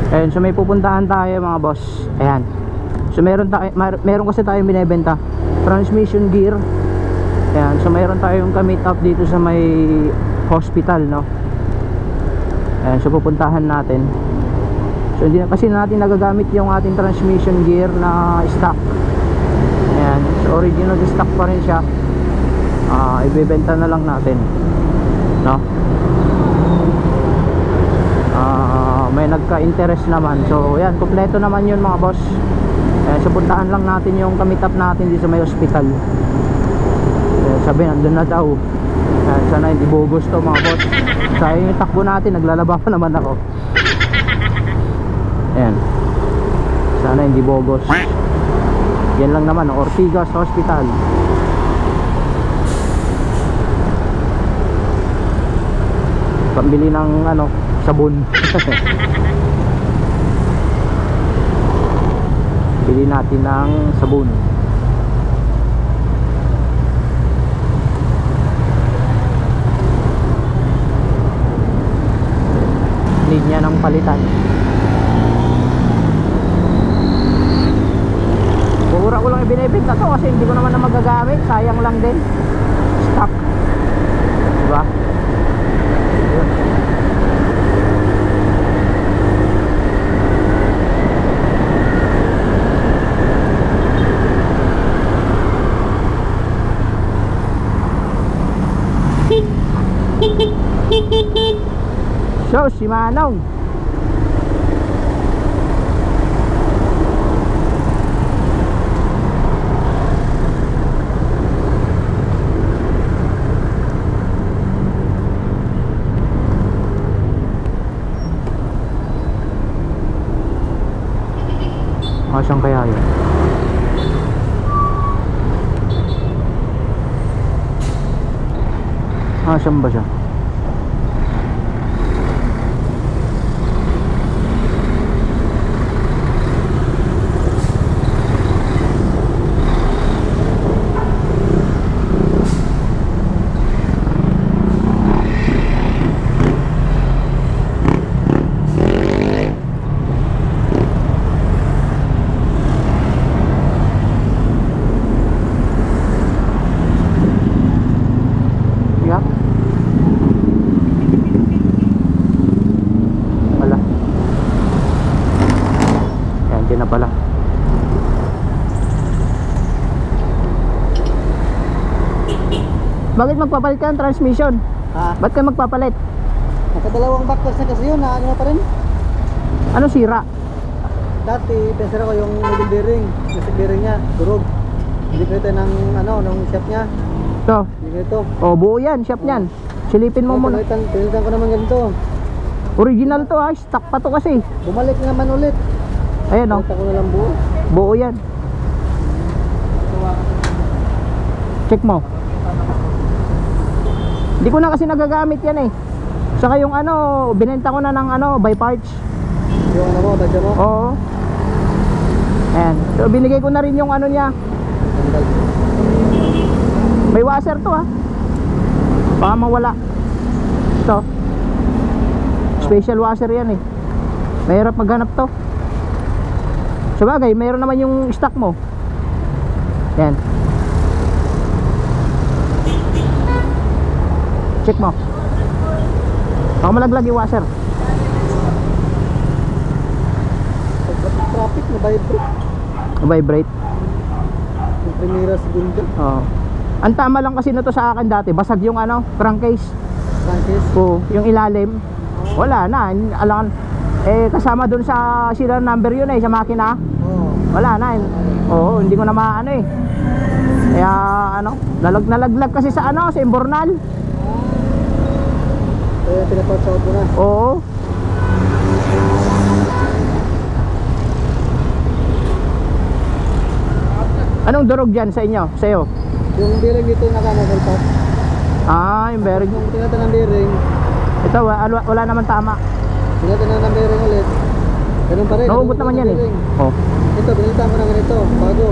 Ayun, so may pupuntahan tayo mga boss. Ayan. So meron kasi tayong binebenta transmission gear. Ayan, so meron tayong ka-meet up dito sa may hospital, no. Ayan, so pupuntahan natin. So hindi na kasi natin nagagamit yung ating transmission gear na stock. Ayan, so original stock pa rin siya. Ibebenta na lang natin, no. May nagka-interest naman. So yan, kompleto naman yun mga boss. So puntahan lang natin yung ka-meet up natin dito sa may hospital. Sabi nandun na daw. Sana hindi bogus to mga boss. Sayang yung takbo natin, naglalaba pa naman ako. Ayan, sana hindi bogus. Yan lang naman, Ortigas Hospital. Pambili ng sabon. Bili natin ng sabon. Linya ng palitan. Pura ko lang ibinibenta to kasi hindi ko naman na magagamit. Sayang lang din. Stock, diba? So, si Manong. Saan kaya yun? Saan ba siya? Bakit magpapalit ka ng transmission? Ba't ka magpapalit? Nakadalawang backwards na kasi yun, ano pa rin? Ano sira? Dati, pensara ko yung middle bearing. Yung bearing niya, durog. Hindi pwede ng ng shop niya. Ito? Hindi ito. Oh, buo yan, shop yan. Silipin mo muna. Pinalitan ko naman ganito. Original to stock pa to kasi. Bumalik na naman ulit. Ayan o. Pinalitan ko na lang buo. Buo yan. Check mo. Hindi ko na kasi nagagamit yan eh. Saka yung binenta ko na ng by parts. Yung badya mo? Oo. Ayan. So binigay ko na rin yung niya. May washer to baka mawala. Ito. Special washer yan eh. Mahirap maghanap to. Sabagay, mayroon naman yung stock mo. Ayan. Check mo. Baka malaglag yung washer. Traffic na vibrate. Vibrate. Yung primera segundo. Oo. Ang tama lang kasi nito sa akin dati, basag yung crankcase. Crankcase? Oo, yung ilalim. Wala na, alangan. Kasama dun sa serial number yun sa makina. Wala na. Oo, hindi ko na maano Kaya nalaglag kasi sa sa imbornal. Kaya pinapatsout mo na. Oo. Anong durog dyan sa inyo? Sa'yo? Yung bearing dito naka-model top. Yung bearing. Yung tinatan ng bearing. Ito, wala naman tama. Tinatan ng bearing ulit. Ganun pa rin. Nauubot naman yan Oh. Ito, binilitan ko na ganito. Bago.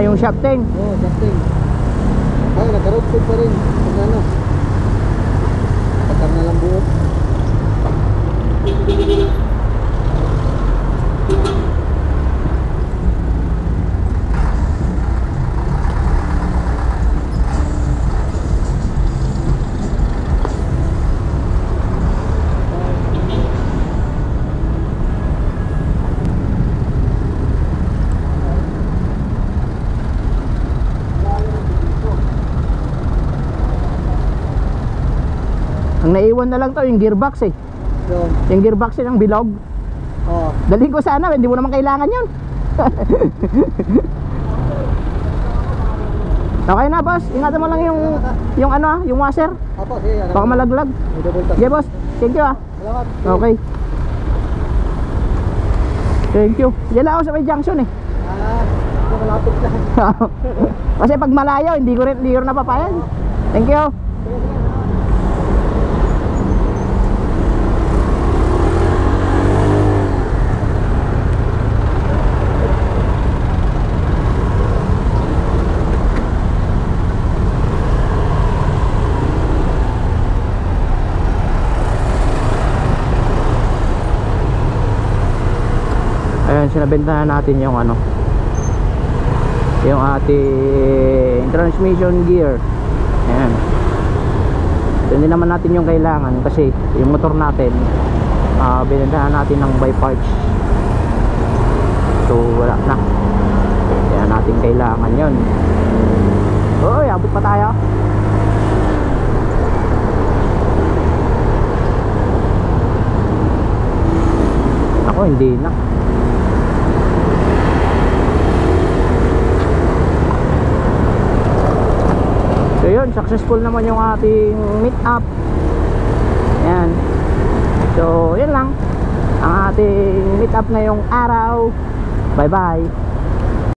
Yung shafting. Oo, shafting. Nagka-road food pa rin. Patang na lang buo. iiwan na lang to yung gearbox eh. Yung, Yung gearbox ng bilog. oh. Dalhin ko sana, hindi mo naman kailangan yun. Okay na boss, ingatan mo lang yung ano ah, yung washer. Apo, sige. Baka malaglag. May double tap. Yeah boss, thank you ah. Salamat. Okay. Thank you. Diyan lang ako sa may junction eh. Malapit lang. Kasi pag malayo, hindi ko rin napapayan. Thank you. Ayan, sinabentahan natin yung ano, yung ating transmission gear. Ayan. So, hindi naman natin yung kailangan kasi yung motor natin binentahan natin ng by parts. So wala na. Kaya natin kailangan yun. Oy, abot pa tayo. Ako hindi na. So yun, successful naman yung ating meet up. Ayan. So yun lang ang ating meet up ngayong araw. Bye bye.